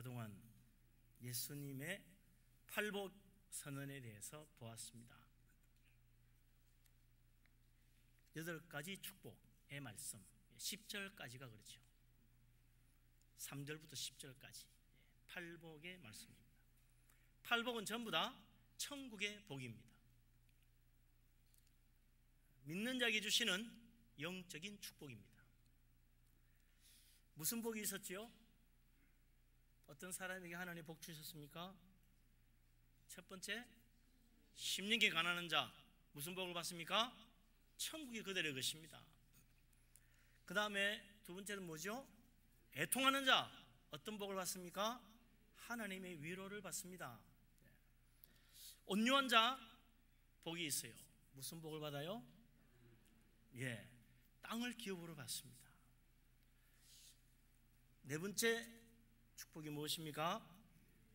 그동안 예수님의 팔복 선언에 대해서 보았습니다. 8가지 축복의 말씀, 10절까지가 그렇죠. 3절부터 10절까지 팔복의 말씀입니다. 팔복은 전부 다 천국의 복입니다. 믿는 자에게 주시는 영적인 축복입니다. 무슨 복이 있었지요? 어떤 사람에게 하나님 복 주셨습니까? 첫 번째, 심령이 가난한 자, 무슨 복을 받습니까? 천국이 그들의 것입니다. 그 다음에 두 번째는 뭐죠? 애통하는 자, 어떤 복을 받습니까? 하나님의 위로를 받습니다. 온유한 자, 복이 있어요. 무슨 복을 받아요? 땅을 기업으로 받습니다. 네 번째 축복이 무엇입니까?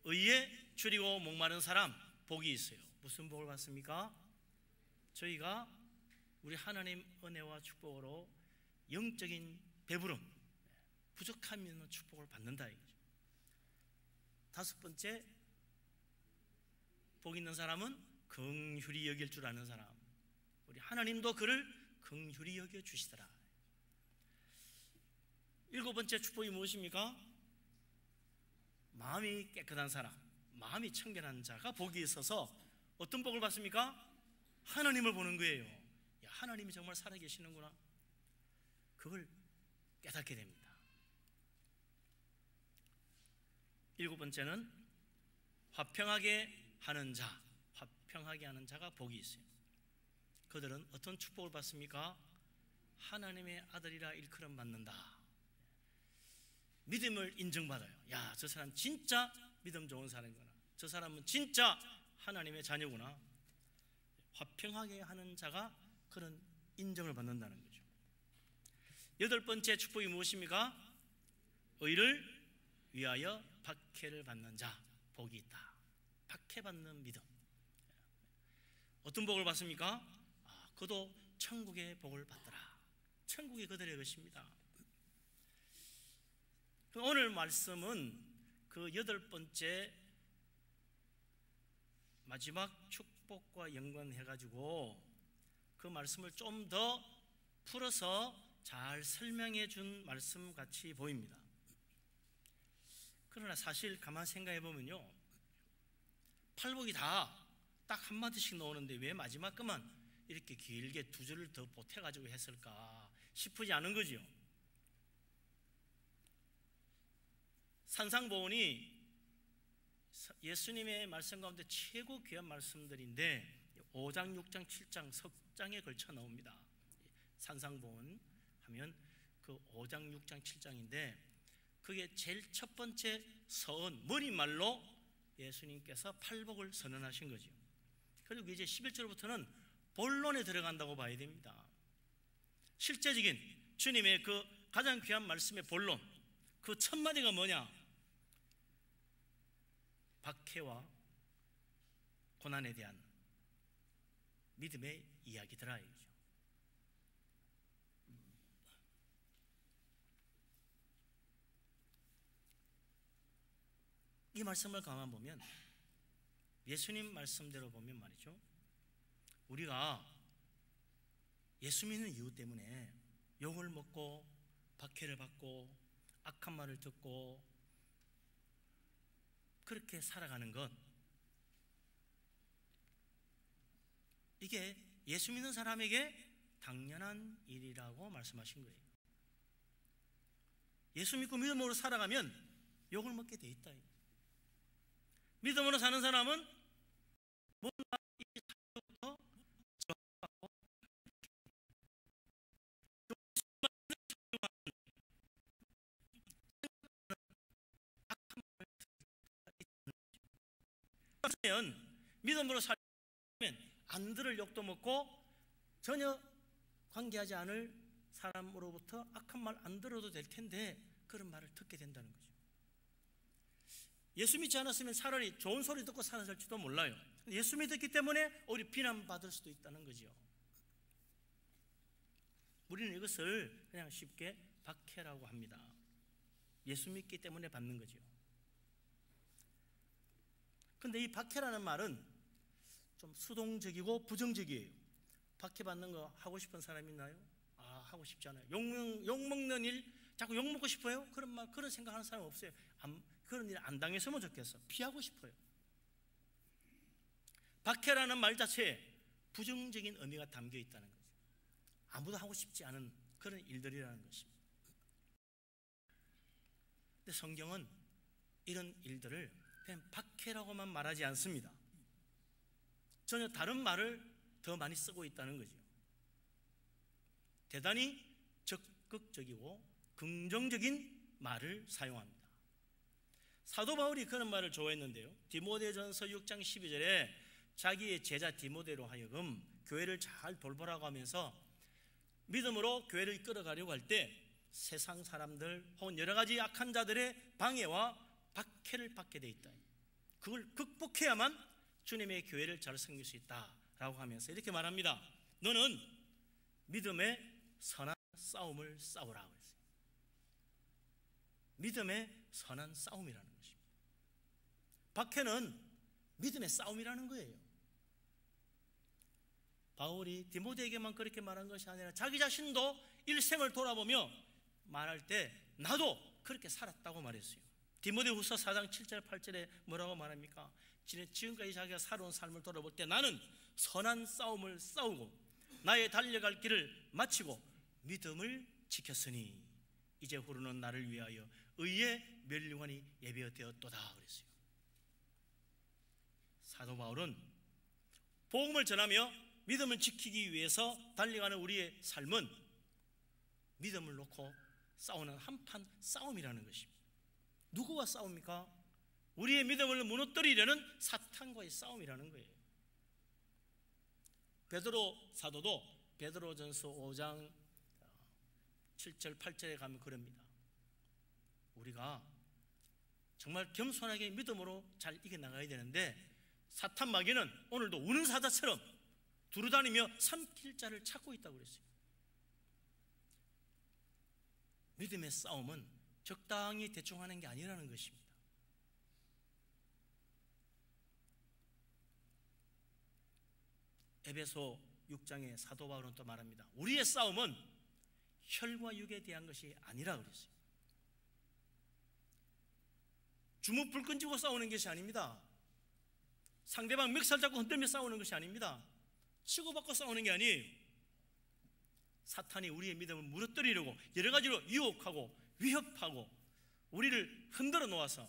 의에 줄이고 목마른 사람, 복이 있어요. 무슨 복을 받습니까? 저희가 우리 하나님 은혜와 축복으로 영적인 배부름, 부족함이 있는 축복을 받는다 이거죠. 다섯 번째, 복 있는 사람은 긍휼히 여길 줄 아는 사람, 우리 하나님도 그를 긍휼히 여겨 주시더라. 일곱 번째 축복이 무엇입니까? 마음이 깨끗한 사람, 마음이 청결한 자가 복이 있어서 어떤 복을 받습니까? 하나님을 보는 거예요. 야, 하나님이 정말 살아계시는구나, 그걸 깨닫게 됩니다. 일곱 번째는 화평하게 하는 자, 화평하게 하는 자가 복이 있어요. 그들은 어떤 축복을 받습니까? 하나님의 아들이라 일컬음 받는다. 믿음을 인정받아요. 야, 저 사람 진짜 믿음 좋은 사람이구나, 저 사람은 진짜 하나님의 자녀구나. 화평하게 하는 자가 그런 인정을 받는다는 거죠. 여덟 번째 축복이 무엇입니까? 의를 위하여 박해를 받는 자, 복이 있다. 박해받는 믿음. 어떤 복을 받습니까? 그도 천국의 복을 받더라. 천국이 그들의 것입니다. 오늘 말씀은 그 여덟 번째 마지막 축복과 연관해가지고 그 말씀을 좀 더 풀어서 잘 설명해 준 말씀 같이 보입니다. 그러나 사실 가만히 생각해 보면요, 팔복이 다 딱 한마디씩 나오는데 왜 마지막 것만 이렇게 길게 두 줄을 더 보태가지고 했을까 싶지 않은 거죠. 산상보훈이 예수님의 말씀 가운데 최고 귀한 말씀들인데 5장, 6장, 7장 석장에 걸쳐 나옵니다. 산상보훈 하면 그 5장, 6장, 7장인데 그게 제일 첫 번째 서언, 머리말로 예수님께서 팔복을 선언하신 거죠. 그리고 이제 11절부터는 본론에 들어간다고 봐야 됩니다. 실제적인 주님의 그 가장 귀한 말씀의 본론, 그 첫 마디가 뭐냐? 박해와 고난에 대한 믿음의 이야기더라 이거죠. 이 말씀을 가만 보면, 예수님 말씀대로 보면 말이죠, 우리가 예수 믿는 이유 때문에 욕을 먹고 박해를 받고 악한 말을 듣고 그렇게 살아가는 것, 이게 예수 믿는 사람에게 당연한 일이라고 말씀하신 거예요. 예수 믿고 믿음으로 살아가면 욕을 먹게 돼 있다. 믿음으로 사는 사람은 뭔가 이 사회부터 저하고 믿음으로 살면 안 들을 욕도 먹고 전혀 관계하지 않을 사람으로부터 악한 말 안 들어도 될 텐데 그런 말을 듣게 된다는 거죠. 예수 믿지 않았으면 차라리 좋은 소리 듣고 살았을지도 몰라요. 예수 믿었기 때문에 우리 비난받을 수도 있다는 거죠. 우리는 이것을 그냥 쉽게 박해라고 합니다. 예수 믿기 때문에 받는 거죠. 근데 이 박해라는 말은 좀 수동적이고 부정적이에요. 박해받는 거 하고 싶은 사람 있나요? 하고 싶지 않아요. 욕먹는 일, 자꾸 욕먹고 싶어요? 그런 생각하는 사람 없어요. 그런 일 안 당했으면 좋겠어. 피하고 싶어요. 박해라는 말 자체에 부정적인 의미가 담겨 있다는 거죠. 아무도 하고 싶지 않은 그런 일들이라는 것입니다. 근데 성경은 이런 일들을 그냥 박해라고만 말하지 않습니다. 전혀 다른 말을 더 많이 쓰고 있다는 거죠. 대단히 적극적이고 긍정적인 말을 사용합니다. 사도 바울이 그런 말을 좋아했는데요. 디모데전서 6장 12절에 자기의 제자 디모데로 하여금 교회를 잘 돌보라고 하면서 믿음으로 교회를 이끌어가려고 할 때 세상 사람들 혹은 여러 가지 악한 자들의 방해와 박해를 받게 돼 있다. 그걸 극복해야만 주님의 교회를 잘 섬길 수 있다라고 하면서 이렇게 말합니다. 너는 믿음의 선한 싸움을 싸우라고 했어요. 믿음의 선한 싸움이라는 것입니다. 박해는 믿음의 싸움이라는 거예요. 바울이 디모데에게만 그렇게 말한 것이 아니라 자기 자신도 일생을 돌아보며 말할 때 나도 그렇게 살았다고 말했어요. 디모데후서 4장 7절 8절에 뭐라고 말합니까? 지금까지 자기가 살아온 삶을 돌아볼 때 나는 선한 싸움을 싸우고 나의 달려갈 길을 마치고 믿음을 지켰으니 이제 후로는 나를 위하여 의의 멸류관이 예비되었도다 그랬어요. 사도 바울은 복음을 전하며 믿음을 지키기 위해서 달려가는 우리의 삶은 믿음을 놓고 싸우는 한판 싸움이라는 것입니다. 누구와 싸웁니까? 우리의 믿음을 무너뜨리려는 사탄과의 싸움이라는 거예요. 베드로 사도도 베드로전서 5장 7절 8절에 가면 그럽니다. 우리가 정말 겸손하게 믿음으로 잘 이겨나가야 되는데 사탄 마귀는 오늘도 우는 사자처럼 두루다니며 삼킬 자를 찾고 있다고 그랬어요. 믿음의 싸움은 적당히 대충 하는 게 아니라는 것입니다. 에베소 6장의 사도 바울은 또 말합니다. 우리의 싸움은 혈과 육에 대한 것이 아니라 그랬어요. 주먹불 끈지고 싸우는 것이 아닙니다. 상대방 멱살 잡고 흔들며 싸우는 것이 아닙니다. 치고받고 싸우는 게 아니에요. 사탄이 우리의 믿음을 무너뜨리려고 여러 가지로 유혹하고 위협하고 우리를 흔들어 놓아서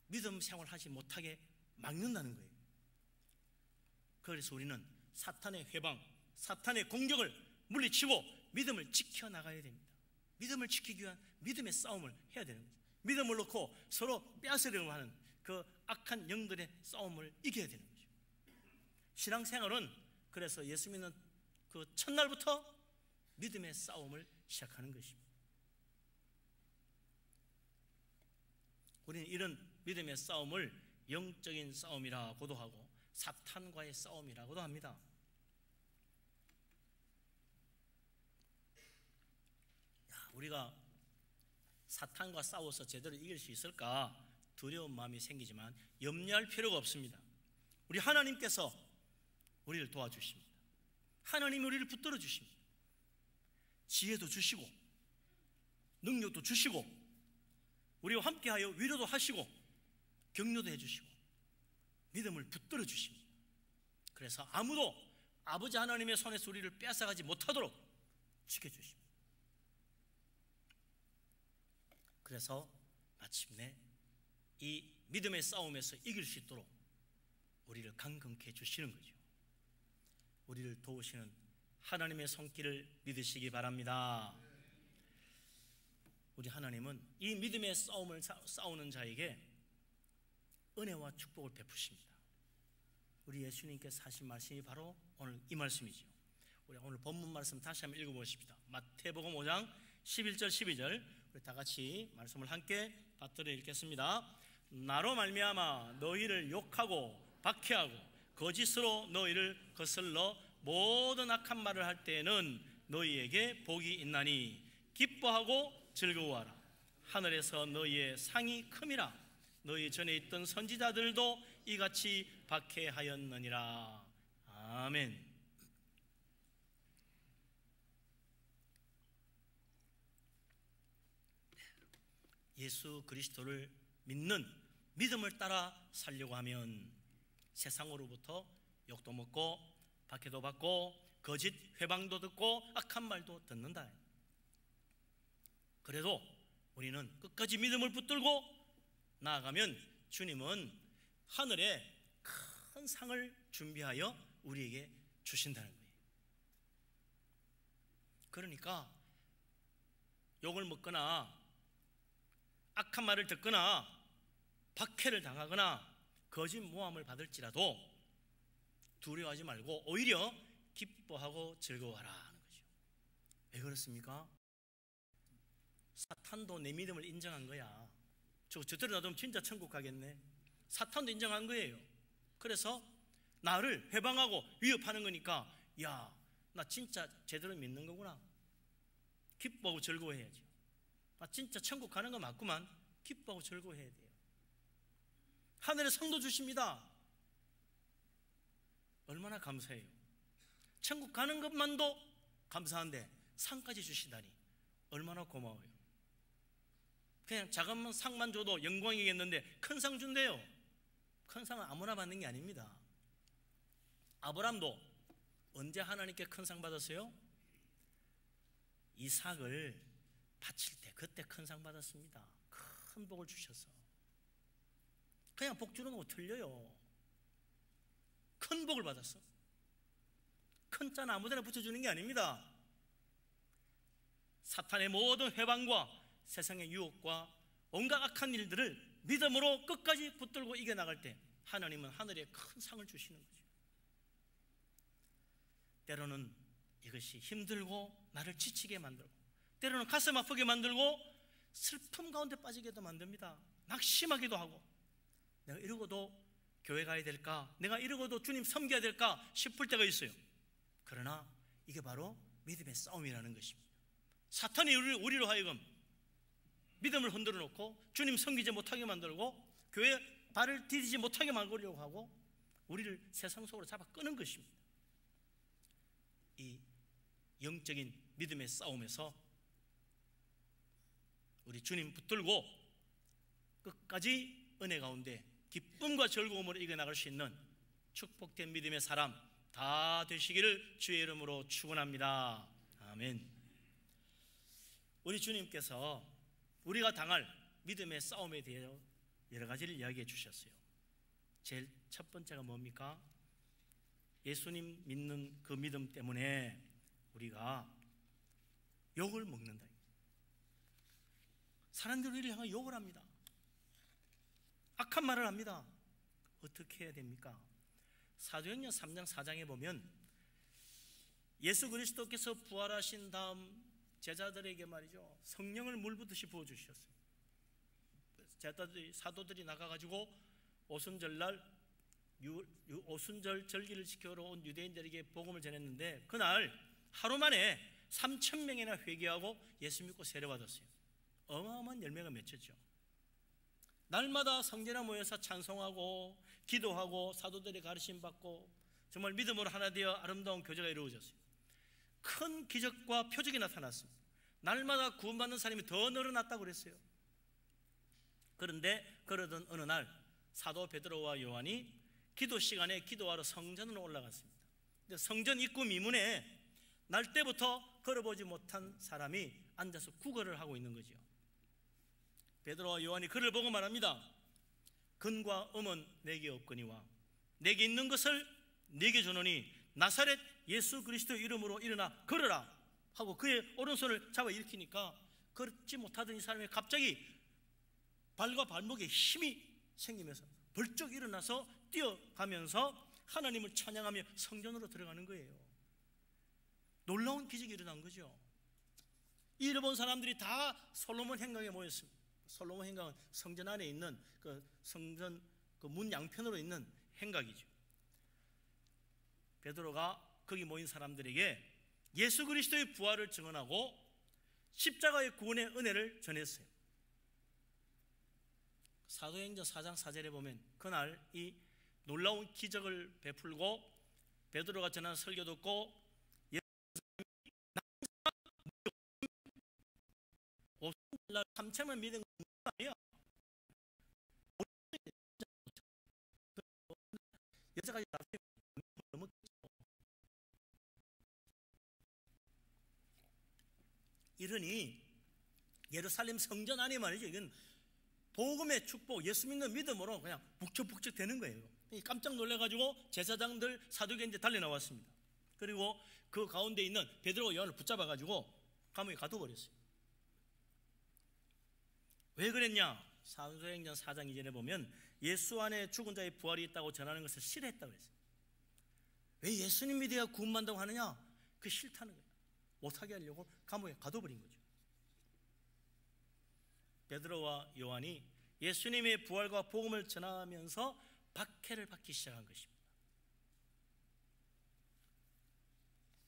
믿음 생활하지 못하게 막는다는 거예요. 그래서 우리는 사탄의 회방, 사탄의 공격을 물리치고 믿음을 지켜나가야 됩니다. 믿음을 지키기 위한 믿음의 싸움을 해야 되는 거죠. 믿음을 놓고 서로 빼앗으려고 하는 그 악한 영들의 싸움을 이겨야 되는 거죠. 신앙생활은 그래서 예수 믿는 그 첫날부터 믿음의 싸움을 시작하는 것입니다. 우리는 이런 믿음의 싸움을 영적인 싸움이라고도 하고 사탄과의 싸움이라고도 합니다. 우리가 사탄과 싸워서 제대로 이길 수 있을까 두려운 마음이 생기지만 염려할 필요가 없습니다. 우리 하나님께서 우리를 도와주십니다. 하나님이 우리를 붙들어 주십니다. 지혜도 주시고 능력도 주시고 우리와 함께하여 위로도 하시고 격려도 해주시고 믿음을 붙들어 주십니다. 그래서 아무도 아버지 하나님의 손에서 우리를 빼앗아가지 못하도록 지켜주십니다. 그래서 마침내 이 믿음의 싸움에서 이길 수 있도록 우리를 강건케 해주시는 거죠. 우리를 도우시는 하나님의 손길을 믿으시기 바랍니다. 우리 하나님은 이 믿음의 싸움을 싸우는 자에게 은혜와 축복을 베푸십니다. 우리 예수님께서 하신 말씀이 바로 오늘 이 말씀이죠. 우리 오늘 본문 말씀 다시 한번 읽어보십시다. 마태복음 5장 11절 12절 우리 다 같이 말씀을 함께 받들어 읽겠습니다. 나로 말미암아 너희를 욕하고 박해하고 거짓으로 너희를 거슬러 모든 악한 말을 할 때에는 너희에게 복이 있나니 기뻐하고 즐거워하라. 하늘에서 너희의 상이 큼이라. 너희 전에 있던 선지자들도 이같이 박해하였느니라. 아멘. 예수 그리스도를 믿는 믿음을 따라 살려고 하면 세상으로부터 욕도 먹고 박해도 받고 거짓 회방도 듣고 악한 말도 듣는다. 그래도 우리는 끝까지 믿음을 붙들고 나아가면 주님은 하늘에 큰 상을 준비하여 우리에게 주신다는 거예요. 그러니까 욕을 먹거나 악한 말을 듣거나 박해를 당하거나 거짓 모함을 받을지라도 두려워하지 말고 오히려 기뻐하고 즐거워하라 하는 거죠. 왜 그렇습니까? 사탄도 내 믿음을 인정한 거야. 저대로 놔두면 진짜 천국 가겠네. 사탄도 인정한 거예요. 그래서 나를 회방하고 위협하는 거니까 야, 나 진짜 제대로 믿는 거구나. 기뻐하고 즐거워해야죠. 나 진짜 천국 가는 거 맞구만. 기뻐하고 즐거워해야 돼요. 하늘에 상도 주십니다. 얼마나 감사해요. 천국 가는 것만도 감사한데 상까지 주시다니 얼마나 고마워요. 그냥 작은 상만 줘도 영광이겠는데 큰 상 준대요. 큰 상은 아무나 받는 게 아닙니다. 아브람도 언제 하나님께 큰 상 받았어요? 이삭을 바칠 때 그때 큰 상 받았습니다. 큰 복을 주셔서. 그냥 복 주는 거 틀려요. 큰 복을 받았어. 큰 잔 아무데나 붙여주는 게 아닙니다. 사탄의 모든 회방과 세상의 유혹과 온갖 악한 일들을 믿음으로 끝까지 붙들고 이겨나갈 때 하나님은 하늘에 큰 상을 주시는 거죠. 때로는 이것이 힘들고 나를 지치게 만들고 때로는 가슴 아프게 만들고 슬픔 가운데 빠지게도 만듭니다. 낙심하기도 하고 내가 이러고도 교회 가야 될까? 내가 이러고도 주님 섬겨야 될까? 싶을 때가 있어요. 그러나 이게 바로 믿음의 싸움이라는 것입니다. 사탄이 우리로 하여금 믿음을 흔들어 놓고 주님 섬기지 못하게 만들고 교회 발을 디디지 못하게 만들려고 하고 우리를 세상 속으로 잡아 끄는 것입니다. 이 영적인 믿음의 싸움에서 우리 주님 붙들고 끝까지 은혜 가운데 기쁨과 즐거움으로 이겨나갈 수 있는 축복된 믿음의 사람 다 되시기를 주의 이름으로 축원합니다. 아멘. 우리 주님께서 우리가 당할 믿음의 싸움에 대해 여러 가지를 이야기해 주셨어요. 제일 첫 번째가 뭡니까? 예수님 믿는 그 믿음 때문에 우리가 욕을 먹는다. 사람들이 우리를 향해 욕을 합니다. 악한 말을 합니다. 어떻게 해야 됩니까? 사도행전 3장 4장에 보면 예수 그리스도께서 부활하신 다음 제자들에게 말이죠, 성령을 물붓듯이 부어주셨어요. 사도들이 나가가지고 오순절날 오순절 절기를 지켜러 온 유대인들에게 복음을 전했는데 그날 하루 만에 3,000명이나 회개하고 예수 믿고 세례받았어요. 어마어마한 열매가 맺혔죠. 날마다 성전에 모여서 찬송하고 기도하고 사도들의 가르침 받고 정말 믿음으로 하나 되어 아름다운 교제가 이루어졌어요. 큰 기적과 표적이 나타났습니다. 날마다 구원받는 사람이 더 늘어났다고 그랬어요. 그런데 그러던 어느 날 사도 베드로와 요한이 기도 시간에 기도하러 성전으로 올라갔습니다. 근데 성전 입구 미문에 날 때부터 걸어보지 못한 사람이 앉아서 구걸을 하고 있는 거죠. 베드로와 요한이 그를 보고 말합니다. 근과 음은 내게 없거니와 내게 있는 것을 내게 주노니 나사렛 예수 그리스도 이름으로 일어나 걸어라 하고 그의 오른손을 잡아 일으키니까 걷지 못하던 이 사람이 갑자기 발과 발목에 힘이 생기면서 벌쩍 일어나서 뛰어가면서 하나님을 찬양하며 성전으로 들어가는 거예요. 놀라운 기적이 일어난 거죠. 이를 본 사람들이 다 솔로몬 행각에 모였습니다. 솔로몬 행각은 성전 안에 있는 그 성전 그 문 양편으로 있는 행각이죠. 베드로가 거기 모인 사람들에게 예수 그리스도의 부활을 증언하고 십자가의 구원의 은혜를 전했어요. 사도행전 4장 4절에 보면 그날 이 놀라운 기적을 베풀고 베드로가 전한 설교 듣고 3천만 믿은 건 아니야. 여자까지 이러니 예루살렘 성전 안에 말이죠. 이건 복음의 축복, 예수 믿는 믿음으로 그냥 북적북적 되는 거예요. 깜짝 놀라가지고 제사장들, 사두개인들 달려 나왔습니다. 그리고 그 가운데 있는 베드로와 요한을 붙잡아가지고 감옥에 가둬버렸어요. 왜 그랬냐? 사도행전 4장 2절에 보면 예수 안에 죽은 자의 부활이 있다고 전하는 것을 싫어했다고 그랬어요. 왜 예수님 믿어야 구원받는다고 하느냐? 그게 싫다는 거예요. 못하게 하려고 감옥에 가둬버린 거죠. 베드로와 요한이 예수님의 부활과 복음을 전하면서 박해를 받기 시작한 것입니다.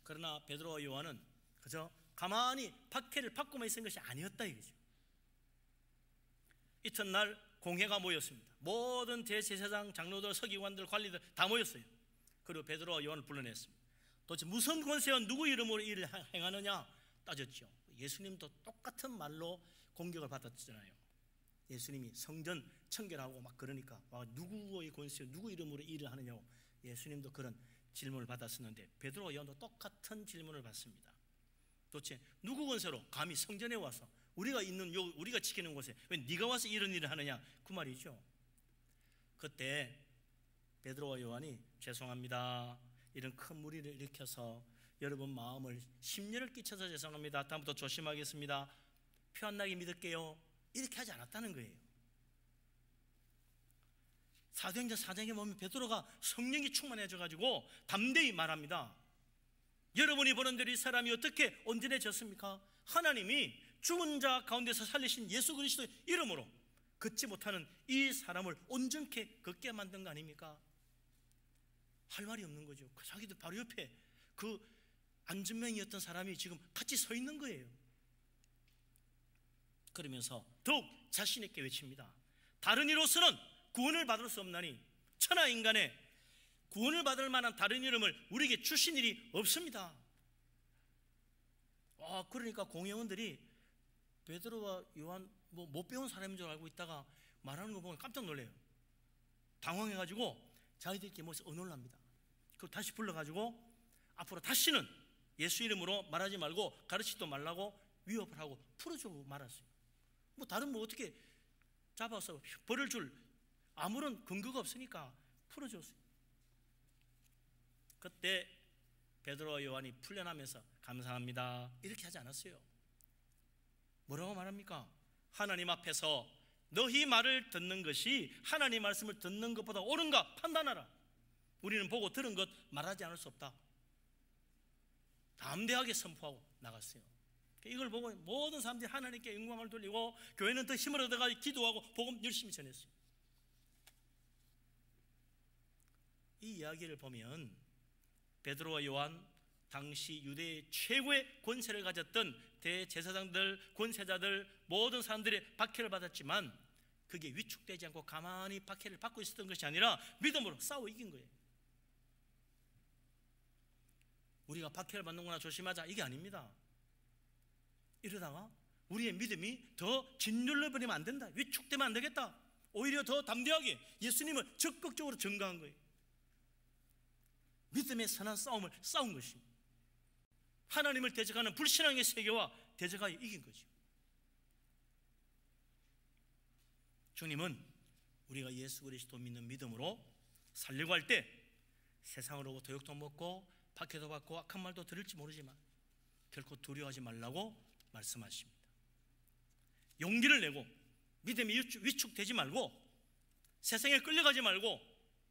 그러나 베드로와 요한은 그저 가만히 박해를 받고만 있은 것이 아니었다 이거죠. 이튿날 공회가 모였습니다. 모든 대제사장, 장로들, 서기관들, 관리들 다 모였어요. 그리고 베드로와 요한을 불러냈습니다. 도대체 무슨 권세와 누구 이름으로 일을 행하느냐 따졌죠. 예수님도 똑같은 말로 공격을 받았잖아요. 예수님이 성전 청결하고 막 그러니까 누구의 권세와 누구 이름으로 일을 하느냐고 예수님도 그런 질문을 받았었는데 베드로와 요한도 똑같은 질문을 받습니다. 도대체 누구 권세로 감히 성전에 와서 우리가 있는 우리가 지키는 곳에 왜 네가 와서 이런 일을 하느냐 그 말이죠. 그때 베드로와 요한이 죄송합니다. 이런 큰 무리를 일으켜서 여러분 마음을 심려를 끼쳐서 죄송합니다. 다음부터 조심하겠습니다. 표 안 나게 믿을게요. 이렇게 하지 않았다는 거예요. 사도행전 4장에 보면 베드로가 성령이 충만해져가지고 담대히 말합니다. 여러분이 보는 대로 이 사람이 어떻게 온전해졌습니까? 하나님이 죽은 자 가운데서 살리신 예수 그리스도의 이름으로 걷지 못하는 이 사람을 온전케 걷게 만든 거 아닙니까? 할 말이 없는 거죠. 자기들 바로 옆에 그 안전명이었던 사람이 지금 같이 서 있는 거예요. 그러면서 더욱 자신 있게 외칩니다. 다른 이로서는 구원을 받을 수 없나니 천하 인간의 구원을 받을 만한 다른 이름을 우리에게 주신 일이 없습니다. 그러니까 공회원들이 베드로와 요한 못 배운 사람인 줄 알고 있다가 말하는 거 보면 깜짝 놀래요. 당황해가지고 자기들끼리 모여서 언어를 합니다. 그리고 다시 불러가지고 앞으로 다시는 예수 이름으로 말하지 말고 가르치지도 말라고 위협을 하고 풀어주고 말았어요. 다른 어떻게 잡아서 벌을 줄 아무런 근거가 없으니까 풀어줬어요. 그때 베드로와 요한이 풀려나면서 감사합니다 이렇게 하지 않았어요. 뭐라고 말합니까? 하나님 앞에서 너희 말을 듣는 것이 하나님 말씀을 듣는 것보다 옳은가 판단하라. 우리는 보고 들은 것 말하지 않을 수 없다. 담대하게 선포하고 나갔어요. 이걸 보고 모든 사람들이 하나님께 영광을 돌리고 교회는 더 힘을 얻어가 기도하고 복음 열심히 전했어요. 이 이야기를 보면 베드로와 요한 당시 유대의 최고의 권세를 가졌던 대제사장들, 권세자들 모든 사람들의 박해를 받았지만 그게 위축되지 않고 가만히 박해를 받고 있었던 것이 아니라 믿음으로 싸워 이긴 거예요. 우리가 박해를 받는구나 조심하자 이게 아닙니다. 이러다가 우리의 믿음이 더 짓눌러버리면 안 된다. 위축되면 안 되겠다. 오히려 더 담대하게 예수님을 적극적으로 증거한 거예요. 믿음의 선한 싸움을 싸운 것입니다. 하나님을 대적하는 불신앙의 세계와 대적하여 이긴 거죠. 주님은 우리가 예수 그리스도 믿는 믿음으로 살려고 할 때 세상으로부터 욕도 먹고 박해도 받고 악한 말도 들을지 모르지만 결코 두려워하지 말라고 말씀하십니다. 용기를 내고 믿음이 위축되지 말고 세상에 끌려가지 말고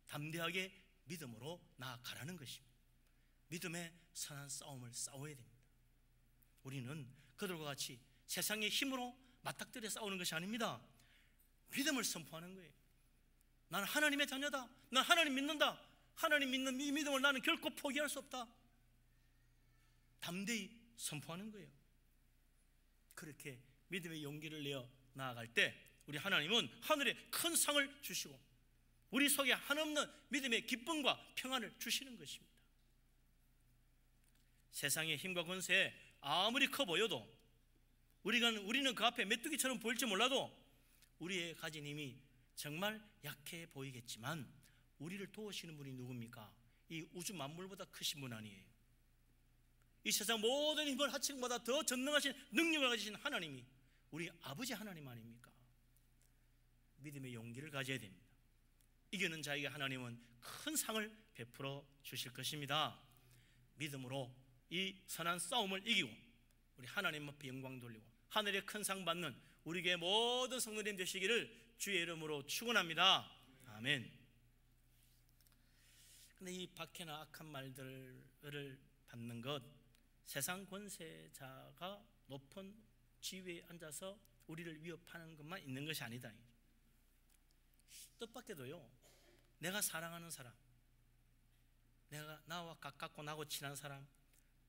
담대하게 믿음으로 나아가라는 것입니다. 믿음의 선한 싸움을 싸워야 됩니다. 우리는 그들과 같이 세상의 힘으로 맞닥뜨려 싸우는 것이 아닙니다. 믿음을 선포하는 거예요. 나는 하나님의 자녀다. 난 하나님 믿는다. 하나님 믿는 이 믿음을 나는 결코 포기할 수 없다. 담대히 선포하는 거예요. 그렇게 믿음의 용기를 내어 나아갈 때 우리 하나님은 하늘에 큰 상을 주시고 우리 속에 한없는 믿음의 기쁨과 평안을 주시는 것입니다. 세상의 힘과 권세 아무리 커 보여도 우리는 그 앞에 메뚜기처럼 보일지 몰라도 우리의 가진 힘이 정말 약해 보이겠지만 우리를 도우시는 분이 누굽니까? 이 우주 만물보다 크신 분 아니에요. 이 세상 모든 힘을 합친 것보다 더 전능하신 능력을 가지신 하나님이 우리 아버지 하나님 아닙니까? 믿음의 용기를 가져야 됩니다. 이기는 자에게 하나님은 큰 상을 베풀어 주실 것입니다. 믿음으로 이 선한 싸움을 이기고 우리 하나님 앞에 영광 돌리고 하늘의 큰 상 받는 우리 교회 모든 성도님 되시기를 주의 이름으로 축원합니다. 아멘. 근데 이 박해나 악한 말들을 받는 것, 세상 권세자가 높은 지위에 앉아서 우리를 위협하는 것만 있는 것이 아니다. 뜻밖에도요, 내가 사랑하는 사람, 내가 나와 가깝고 나하고 친한 사람,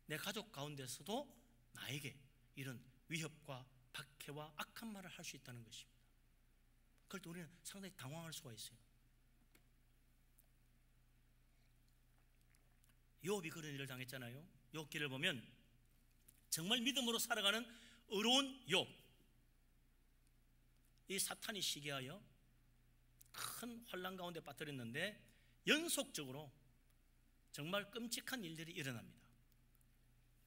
내 가족 가운데서도 나에게 이런 위협과 박해와 악한 말을 할 수 있다는 것입니다. 그럴 때 우리는 상당히 당황할 수가 있어요. 욥이 그런 일을 당했잖아요. 욥기를 보면 정말 믿음으로 살아가는 의로운 욥, 이 사탄이 시기하여 큰 환난 가운데 빠뜨렸는데 연속적으로 정말 끔찍한 일들이 일어납니다.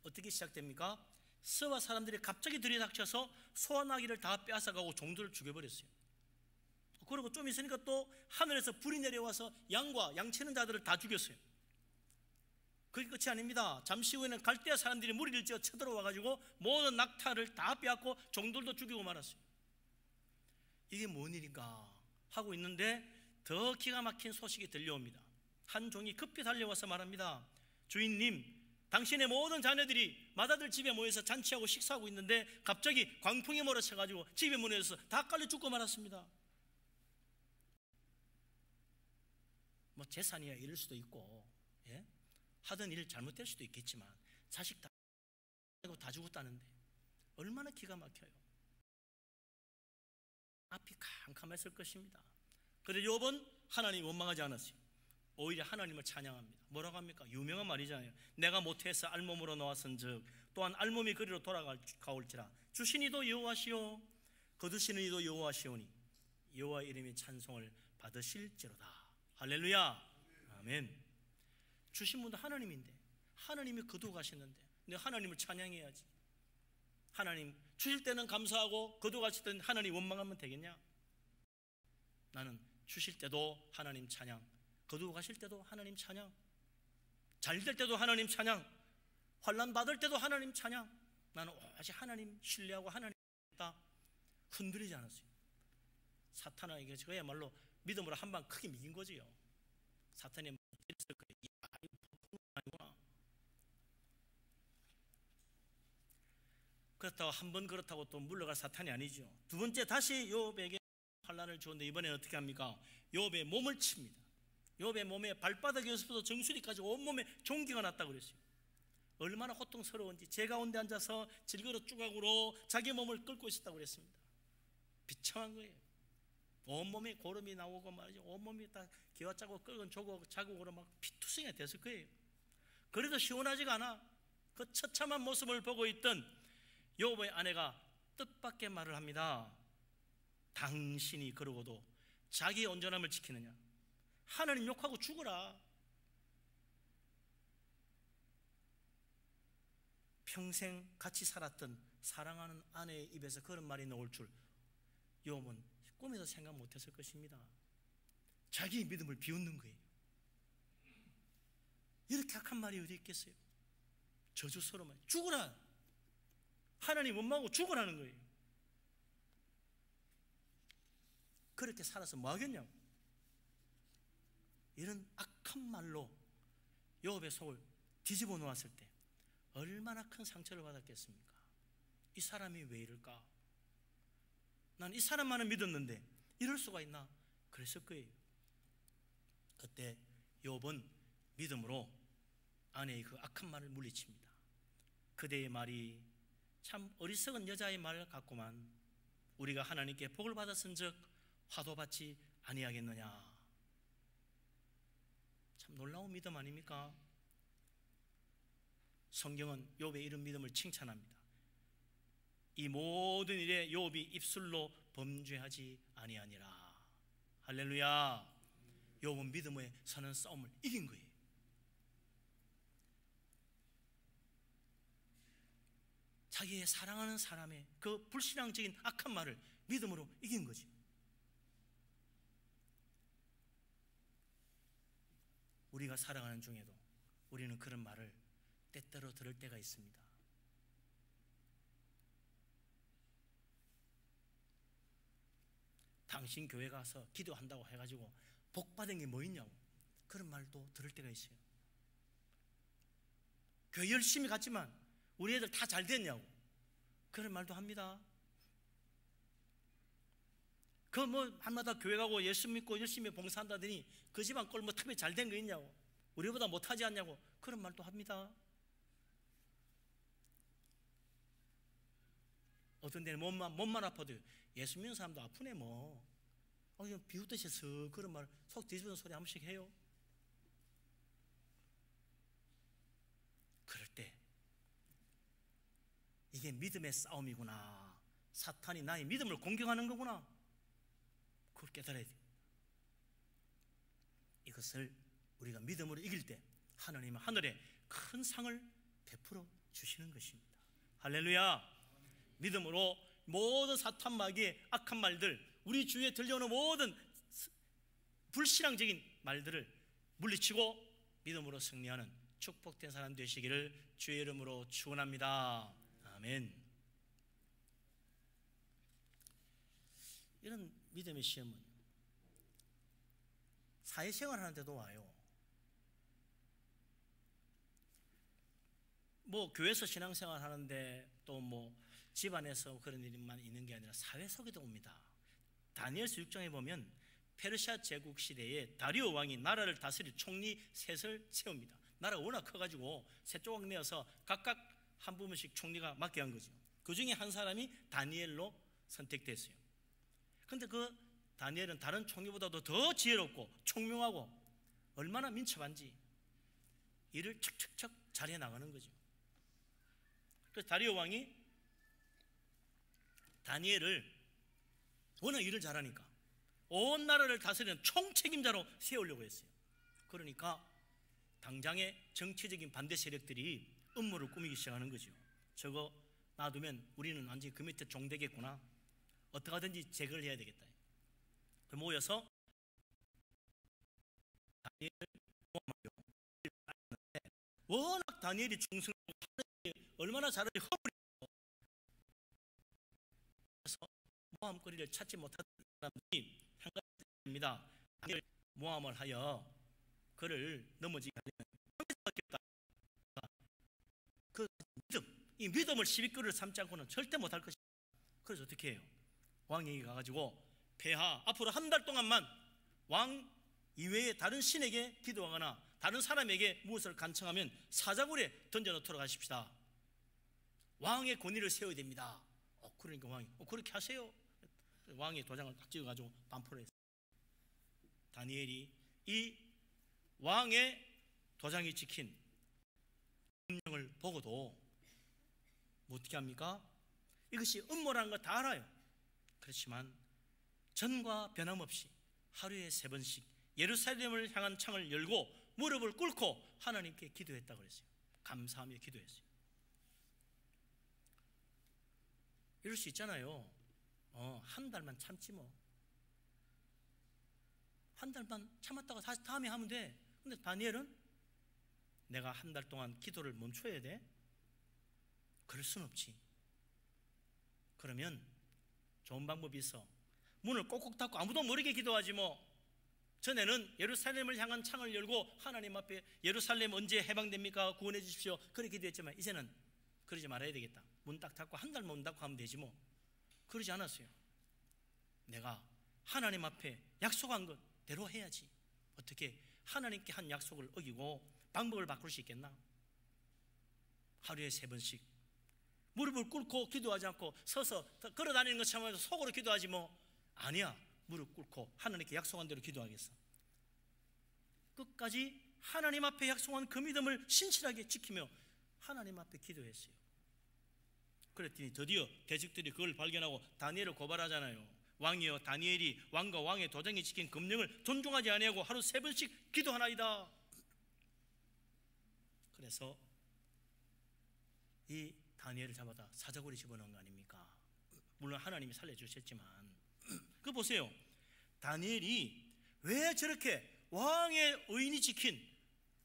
어떻게 시작됩니까? 스와 사람들이 갑자기 들이닥쳐서 소와 나귀를 다 빼앗아가고 종들을 죽여버렸어요. 그리고 좀 있으니까 또 하늘에서 불이 내려와서 양과 양 치는 자들을 다 죽였어요. 그게 끝이 아닙니다. 잠시 후에는 갈대아 사람들이 무리를 지어 쳐들어와가지고 모든 낙타를 다 빼앗고 종들도 죽이고 말았어요. 이게 뭔 일인가 하고 있는데 더 기가 막힌 소식이 들려옵니다. 한 종이 급히 달려와서 말합니다. 주인님, 당신의 모든 자녀들이 맏아들 집에 모여서 잔치하고 식사하고 있는데 갑자기 광풍이 몰아쳐가지고 집에 문에서 다 깔려 죽고 말았습니다. 뭐 재산이야 이럴 수도 있고, 예? 하던 일 잘못될 수도 있겠지만 자식 다 죽었다는데 얼마나 기가 막혀요. 앞이 캄캄했을 것입니다. 그런데 욥은 하나님 원망하지 않았어요. 오히려 하나님을 찬양합니다. 뭐라고 합니까? 유명한 말이잖아요. 내가 모태에서 알몸으로 나왔은즉 또한 알몸이 그리로 돌아가올지라. 주시니도 여호와시오 거두시니도 여호와시오니 여호와 이름의 찬송을 받으실지로다. 할렐루야. 아멘. 주신 분도 하나님인데, 하나님이 거두어 가시는데 내가 하나님을 찬양해야지. 하나님 주실 때는 감사하고 거두어 가실 때는 하나님 원망하면 되겠냐? 나는 주실 때도 하나님 찬양, 거두어 가실 때도 하나님 찬양, 잘 될 때도 하나님 찬양, 환난 받을 때도 하나님 찬양. 나는 오직 하나님 신뢰하고 하나님 있다. 흔들리지 않았어요. 사탄에게 그야말로 믿음으로 한 방 크게 이긴 거지요. 사탄이 이랬을 거예요. 이거 아니구나. 그렇다고 한 번 그렇다고 또 물러갈 사탄이 아니죠. 두 번째 다시 욥에게 환난을 주었는데 이번에는 어떻게 합니까? 욥의 몸을 칩니다. 욥의 몸에 발바닥에서부터 정수리까지 온몸에 종기가 났다고 그랬어요. 얼마나 고통스러운지 제 가운데 앉아서 질그러 쭈각으로 자기 몸을 끓고 있었다고 그랬습니다. 비참한 거예요. 온몸에 고름이 나오고 말이죠. 온몸이 다 기와짜고 끓은 자국으로 막 피투성이가 됐을 거예요. 그래도 시원하지가 않아. 그 처참한 모습을 보고 있던 욥의 아내가 뜻밖의 말을 합니다. 당신이 그러고도 자기의 온전함을 지키느냐? 하나님 욕하고 죽어라. 평생 같이 살았던 사랑하는 아내의 입에서 그런 말이 나올 줄 욥은 꿈에도 생각 못했을 것입니다. 자기의 믿음을 비웃는 거예요. 이렇게 악한 말이 어디 있겠어요? 저주스러운 죽어라. 하나님 원망하고 죽어라는 거예요. 그렇게 살아서 뭐 하겠냐고. 이런 악한 말로 욥의 속을 뒤집어 놓았을 때 얼마나 큰 상처를 받았겠습니까? 이 사람이 왜 이럴까? 난 이 사람만은 믿었는데 이럴 수가 있나? 그랬을 거예요. 그때 욥은 믿음으로 아내의 그 악한 말을 물리칩니다. 그대의 말이 참 어리석은 여자의 말 같구만. 우리가 하나님께 복을 받았은즉 화도 받지 아니하겠느냐. 참 놀라운 믿음 아닙니까? 성경은 욥의 이런 믿음을 칭찬합니다. 이 모든 일에 욥이 입술로 범죄하지 아니하니라. 할렐루야. 욥은 믿음에 서는 싸움을 이긴 거예요. 자기의 사랑하는 사람의 그 불신앙적인 악한 말을 믿음으로 이긴 거지. 우리가 살아가는 중에도 우리는 그런 말을 때때로 들을 때가 있습니다. 당신 교회 가서 기도한다고 해가지고 복 받은 게 뭐 있냐고 그런 말도 들을 때가 있어요. 교회 열심히 갔지만 우리 애들 다 잘 됐냐고 그런 말도 합니다. 그 뭐 한마다 교회 가고 예수 믿고 열심히 봉사한다더니 그 집안 꼴 뭐 특별히 잘 된 거 있냐고 우리보다 못하지 않냐고 그런 말도 합니다. 어떤 데는 몸만 아파도 예수 믿는 사람도 아프네 뭐 그냥 비웃듯이 슥 그런 말 속 뒤집는 소리 한 번씩 해요. 그럴 때 이게 믿음의 싸움이구나, 사탄이 나의 믿음을 공격하는 거구나, 그걸 깨달아야 돼요. 이것을 우리가 믿음으로 이길 때 하나님은 하늘에 큰 상을 베풀어 주시는 것입니다. 할렐루야. 믿음으로 모든 사탄 마귀의 악한 말들, 우리 주위에 들려오는 모든 불신앙적인 말들을 물리치고 믿음으로 승리하는 축복된 사람 되시기를 주의 이름으로 축원합니다. 아멘. 이런 믿음의 시험은 사회생활 하는데도 와요. 뭐 교회에서 신앙생활 하는데 또 뭐 집안에서 그런 일만 있는 게 아니라 사회 속에도 옵니다. 다니엘서 6장에 보면 페르시아 제국 시대에 다리오 왕이 나라를 다스릴 총리 셋을 세웁니다. 나라가 워낙 커가지고 세 조각 내어서 각각 한 부분씩 총리가 맡게 한 거죠. 그 중에 한 사람이 다니엘로 선택됐어요. 그런데 그 다니엘은 다른 총리보다도 더 지혜롭고 총명하고 얼마나 민첩한지 일을 척척척 잘해 나가는 거죠. 그래서 다리오 왕이 다니엘을 워낙 일을 잘하니까 온 나라를 다스리는 총책임자로 세우려고 했어요. 그러니까 당장의 정치적인 반대 세력들이 음모를 꾸미기 시작하는 거죠. 저거 놔두면 우리는 완전히 그 밑에 종되겠구나, 어떻게 하든지 제거를 해야 되겠다. 모여서 다니엘을 모함하려. 워낙 다니엘이 충성하고 얼마나 잘하는지 허물이 그래서 모함거리를 찾지 못하는 사람들이 한 가지입니다. 다니엘 모함을 하여 그를 넘어지게 하려면 그 믿음, 이 믿음을 시비거리를 삼지 않고는 절대 못할 것이다. 그래서 어떻게 해요? 왕에게 가가지고 폐하 앞으로 한 달 동안만 왕 이외에 다른 신에게 기도하거나 다른 사람에게 무엇을 간청하면 사자굴에 던져놓도록 하십시다. 왕의 권위를 세워야 됩니다. 그러니까 왕이 그렇게 하세요. 왕의 도장을 딱 찍어가지고 반포를 했어요. 다니엘이 이 왕의 도장이 찍힌 명령을 보고도 어떻게 합니까? 이것이 음모라는 거 다 알아요. 그렇지만 전과 변함없이 하루에 3번씩 예루살렘을 향한 창을 열고 무릎을 꿇고 하나님께 기도했다고 그랬어요. 감사하며 기도했어요. 이럴 수 있잖아요. 한 달만 참지 뭐. 한 달만 참았다가 다시 다음에 하면 돼. 근데 다니엘은 내가 한 달 동안 기도를 멈춰야 돼? 그럴 순 없지. 그러면 좋은 방법이 있어. 문을 꼭꼭 닫고 아무도 모르게 기도하지 뭐. 전에는 예루살렘을 향한 창을 열고 하나님 앞에 예루살렘 언제 해방됩니까? 구원해 주십시오. 그렇게 기도했지만 이제는 그러지 말아야 되겠다. 문 딱 닫고 한 달만 문 닫고 하면 되지 뭐. 그러지 않았어요. 내가 하나님 앞에 약속한 것대로 해야지. 어떻게 하나님께 한 약속을 어기고 방법을 바꿀 수 있겠나? 하루에 3번씩 무릎을 꿇고 기도하지 않고 서서 걸어 다니는 것처럼 해서 속으로 기도하지 뭐. 아니야. 무릎 꿇고 하나님께 약속한 대로 기도하겠어. 끝까지 하나님 앞에 약속한 그 믿음을 신실하게 지키며 하나님 앞에 기도했어요. 그랬더니 드디어 대적들이 그걸 발견하고 다니엘을 고발하잖아요. 왕이여, 다니엘이 왕과 왕의 도장이 지킨 금령을 존중하지 아니하고 하루 3번씩 기도하나이다. 그래서 이 다니엘을 잡아다 사자굴에 집어넣은 거 아닙니까? 물론 하나님이 살려주셨지만 그거 보세요. 다니엘이 왜 저렇게 왕의 의인이 지킨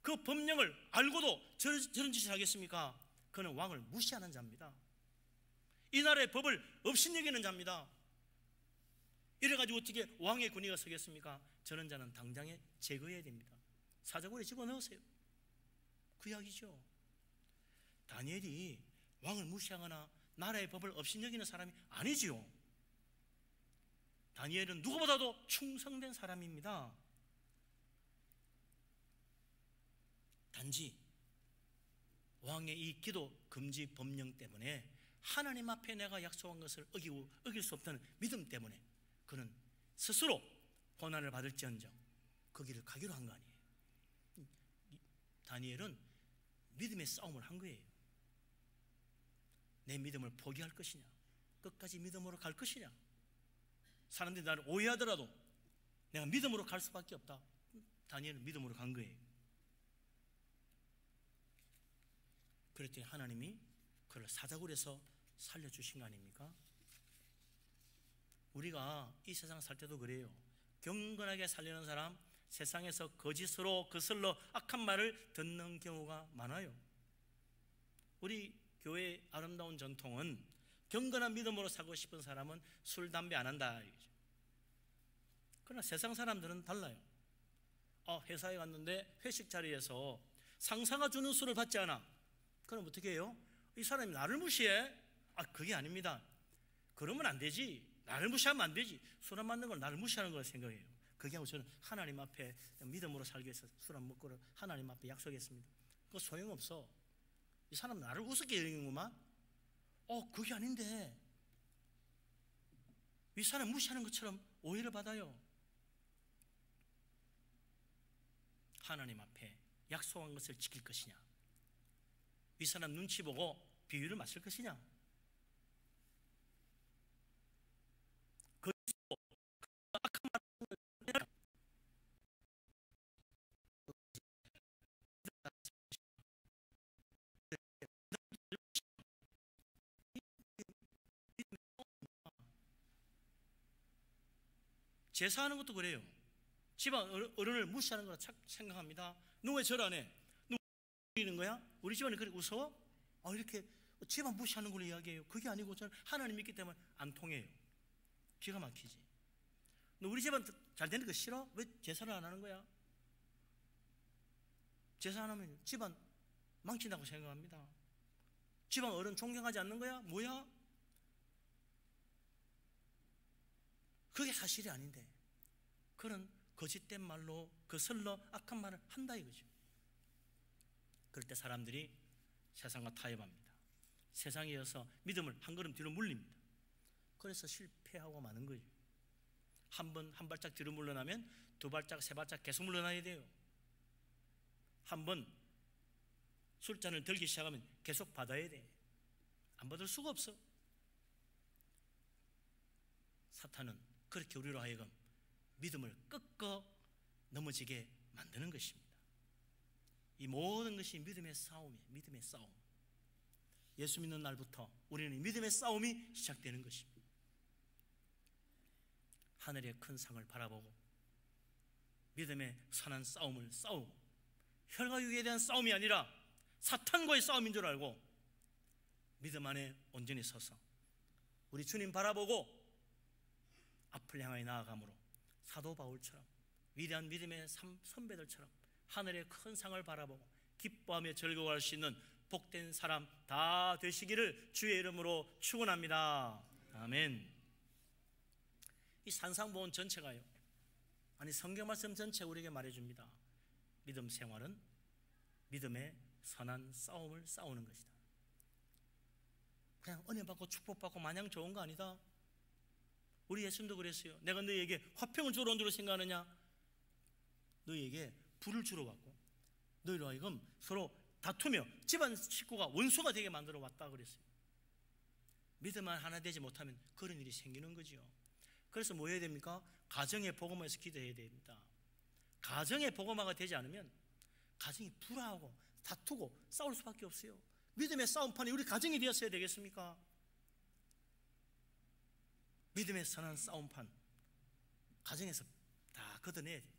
그 법령을 알고도 저런 짓을 하겠습니까? 그는 왕을 무시하는 자입니다. 이 나라의 법을 업신여기는 자입니다. 이래가지고 어떻게 왕의 권위가 서겠습니까? 저런 자는 당장에 제거해야 됩니다. 사자굴에 집어넣으세요. 그 이야기죠. 다니엘이 왕을 무시하거나 나라의 법을 업신여기는 사람이 아니지요. 다니엘은 누구보다도 충성된 사람입니다. 단지 왕의 이 기도 금지 법령 때문에 하나님 앞에 내가 약속한 것을 어길 수 없다는 믿음 때문에 그는 스스로 고난을 받을지언정 그 길을 가기로 한 거 아니에요. 다니엘은 믿음의 싸움을 한 거예요. 내 믿음을 포기할 것이냐, 끝까지 믿음으로 갈 것이냐. 사람들이 나를 오해하더라도 내가 믿음으로 갈 수밖에 없다. 다니엘은 믿음으로 간 거예요. 그랬더니 하나님이 그를 사자굴에서 살려주신 거 아닙니까? 우리가 이 세상 살 때도 그래요. 경건하게 살려는 사람, 세상에서 거짓으로 거슬러 악한 말을 듣는 경우가 많아요. 우리 교회의 아름다운 전통은 경건한 믿음으로 살고 싶은 사람은 술, 담배 안 한다. 그러나 세상 사람들은 달라요. 회사에 갔는데 회식 자리에서 상사가 주는 술을 받지 않아. 그럼 어떻게 해요? 이 사람이 나를 무시해? 그게 아닙니다. 그러면 안 되지. 나를 무시하면 안 되지. 술 안 맞는 걸 나를 무시하는 걸 생각해요. 그게 아니고 저는 하나님 앞에 믿음으로 살기 위해서 술 안 먹고 하나님 앞에 약속했습니다. 그거 소용없어. 이 사람 나를 우습게 여기는구만. 그게 아닌데 이 사람 무시하는 것처럼 오해를 받아요. 하나님 앞에 약속한 것을 지킬 것이냐, 이 사람 눈치 보고 비위를 맞출 것이냐. 제사하는 것도 그래요. 집안 어른을 무시하는 거라 생각합니다. 너 왜 절 안 해? 너 왜 이러는 거야? 우리 집안이 그렇게 무서워? 이렇게 집안 무시하는 걸로 이야기해요. 그게 아니고 저는 하나님 믿기 때문에 안 통해요. 기가 막히지. 너 우리 집안 잘 되는 거 싫어? 왜 제사를 안 하는 거야? 제사 안 하면 집안 망친다고 생각합니다. 집안 어른 존경하지 않는 거야? 뭐야? 그게 사실이 아닌데 그런 거짓된 말로 거슬러 악한 말을 한다 이거죠. 그럴 때 사람들이 세상과 타협합니다. 세상에 이어서 믿음을 한 걸음 뒤로 물립니다. 그래서 실패하고 마는 거예요. 한 발짝 뒤로 물러나면 두 발짝, 세 발짝 계속 물러나야 돼요. 한 번 술잔을 들기 시작하면 계속 받아야 돼. 안 받을 수가 없어. 사탄은 그렇게 우리로 하여금 믿음을 꺾어 넘어지게 만드는 것입니다. 이 모든 것이 믿음의 싸움이에요. 믿음의 싸움. 예수 믿는 날부터 우리는 믿음의 싸움이 시작되는 것입니다. 하늘의 큰 상을 바라보고 믿음의 선한 싸움을 싸우고 혈과 육에 대한 싸움이 아니라 사탄과의 싸움인 줄 알고 믿음 안에 온전히 서서 우리 주님 바라보고 앞을 향하여 나아감으로 사도 바울처럼 위대한 믿음의 선배들처럼 하늘의 큰 상을 바라보고 기뻐하며 즐거워할 수 있는 복된 사람 다 되시기를 주의 이름으로 축원합니다. 아멘. 이 산상보훈 전체가요, 성경 말씀 전체가 우리에게 말해줍니다. 믿음 생활은 믿음의 선한 싸움을 싸우는 것이다. 그냥 은혜 받고 축복받고 마냥 좋은 거 아니다. 우리 예수님도 그랬어요. 내가 너희에게 화평을 주러 온 줄로 생각하느냐? 너희에게 불을 주러 왔고 너희로 하여금 서로 다투며 집안 식구가 원수가 되게 만들어 왔다 그랬어요. 믿음만 하나 되지 못하면 그런 일이 생기는 거지요. 그래서 뭐 해야 됩니까? 가정의 복음화에서 기도해야 됩니다. 가정의 복음화가 되지 않으면 가정이 불화하고 다투고 싸울 수밖에 없어요. 믿음의 싸움판이 우리 가정이 되었어야 되겠습니까? 믿음의 선한 싸움판 가정에서 다 걷어내야 돼요.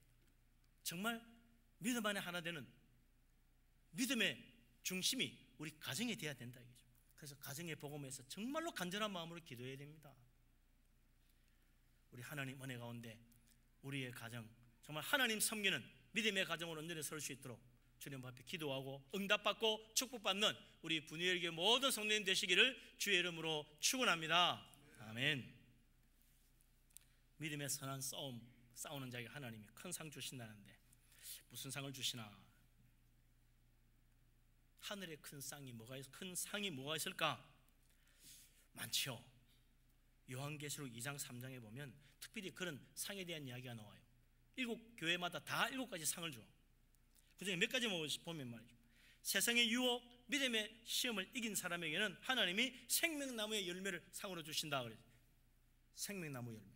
정말 믿음 안에 하나 되는 믿음의 중심이 우리 가정이 되어야 된다 이거죠. 그래서 가정의 복음에서 정말로 간절한 마음으로 기도해야 됩니다. 우리 하나님 은혜 가운데 우리의 가정 정말 하나님 섬기는 믿음의 가정으로 온전히 설 수 있도록 주님 앞에 기도하고 응답받고 축복받는 우리 분유엘교회 모든 성도님 되시기를 주의 이름으로 축원합니다. 아멘. 믿음의 선한 싸우는 자에게 하나님이 큰 상 주신다는데 무슨 상을 주시나? 하늘에 큰 상이 뭐가 있을까? 많지요. 요한계시록 2장 3장에 보면 특별히 그런 상에 대한 이야기가 나와요. 7교회마다 다 7가지 상을 줘. 그중에 몇 가지 보면 말이죠. 세상의 유혹, 믿음의 시험을 이긴 사람에게는 하나님이 생명나무의 열매를 상으로 주신다 그래요. 생명나무 열매.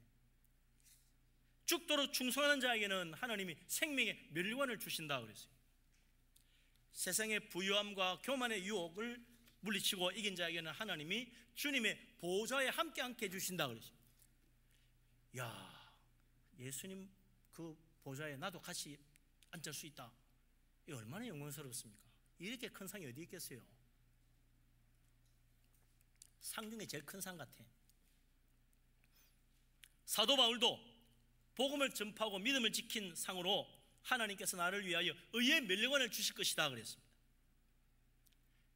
죽도록 충성하는 자에게는 하나님이 생명의 멸류관을 주신다 그랬어요. 세상의 부유함과 교만의 유혹을 물리치고 이긴 자에게는 하나님이 주님의 보좌에 함께 앉게 해주신다 그랬어요. 야, 예수님 그 보좌에 나도 같이 앉을 수 있다. 이 얼마나 영광스럽습니까? 이렇게 큰 상이 어디 있겠어요? 상 중에 제일 큰 상 같아. 사도 바울도 복음을 전파하고 믿음을 지킨 상으로 하나님께서 나를 위하여 의의 멸류관을 주실 것이다 그랬습니다.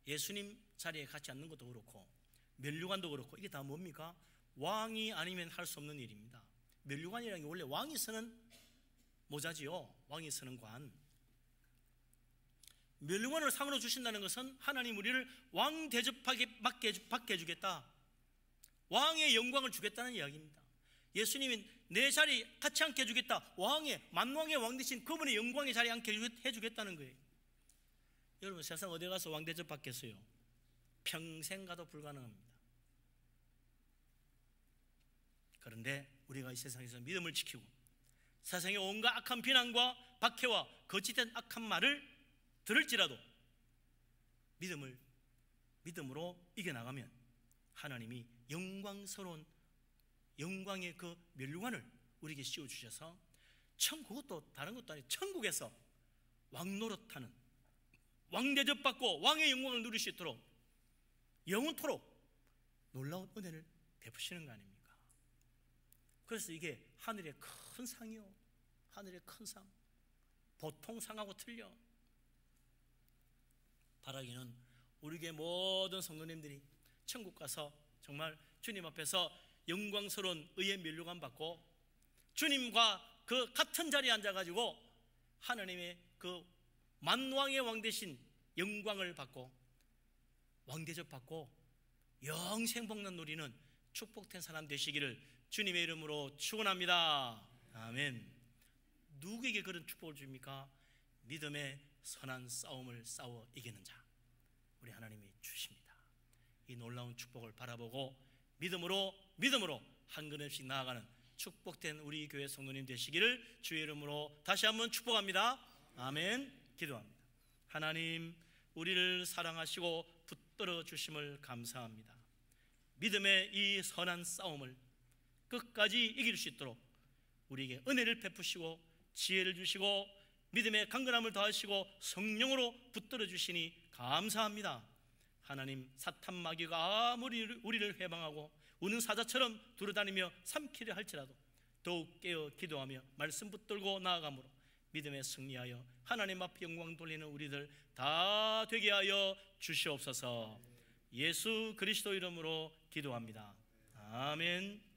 예수님 자리에 같이 앉는 것도 그렇고 멸류관도 그렇고 이게 다 뭡니까? 왕이 아니면 할 수 없는 일입니다. 멸류관이라는 게 원래 왕이 쓰는 모자지요. 왕이 쓰는 관. 멸류관을 상으로 주신다는 것은 하나님 우리를 왕 대접하게 받게 해주겠다. 왕의 영광을 주겠다는 이야기입니다. 예수님이 내 자리 같이 앉게 해주겠다. 만왕의 왕 대신 그분의 영광의 자리에 앉게 해주겠다는 거예요. 여러분 세상 어디 가서 왕 대접 받겠어요? 평생 가도 불가능합니다. 그런데 우리가 이 세상에서 믿음을 지키고 세상의 온갖 악한 비난과 박해와 거짓된 악한 말을 들을지라도 믿음으로 이겨나가면 하나님이 영광스러운 영광의 그 멸류관을 우리에게 씌워주셔서 그것도 다른 것도 아니고 천국에서 왕노릇하는 왕대접받고 왕의 영광을 누릴 수 있도록 영원토록 놀라운 은혜를 베푸시는 거 아닙니까? 그래서 이게 하늘의 큰 상이요. 하늘의 큰 상. 보통 상하고 틀려. 바라기는 우리 교회 모든 성도님들이 천국 가서 정말 주님 앞에서 영광스러운 의의 멸류관 받고 주님과 그 같은 자리에 앉아가지고 하나님의 그 만왕의 왕 대신 영광을 받고 왕대접 받고 영생 복난 누리는 축복된 사람 되시기를 주님의 이름으로 축원합니다. 아멘. 누구에게 그런 축복을 줍니까? 믿음의 선한 싸움을 싸워 이기는 자 우리 하나님이 주십니다. 이 놀라운 축복을 바라보고 믿음으로 한 걸음씩 나아가는 축복된 우리 교회 성도님 되시기를 주의 이름으로 다시 한번 축복합니다. 아멘. 기도합니다. 하나님 우리를 사랑하시고 붙들어 주심을 감사합니다. 믿음의 이 선한 싸움을 끝까지 이길 수 있도록 우리에게 은혜를 베푸시고 지혜를 주시고 믿음의 강건함을 더하시고 성령으로 붙들어 주시니 감사합니다. 하나님 사탄 마귀가 아무리 우리를 회방하고 우는 사자처럼 두루다니며 삼키려 할지라도 더욱 깨어 기도하며 말씀 붙들고 나아가므로 믿음에 승리하여 하나님 앞에 영광 돌리는 우리들 다 되게 하여 주시옵소서. 예수 그리스도 이름으로 기도합니다. 아멘.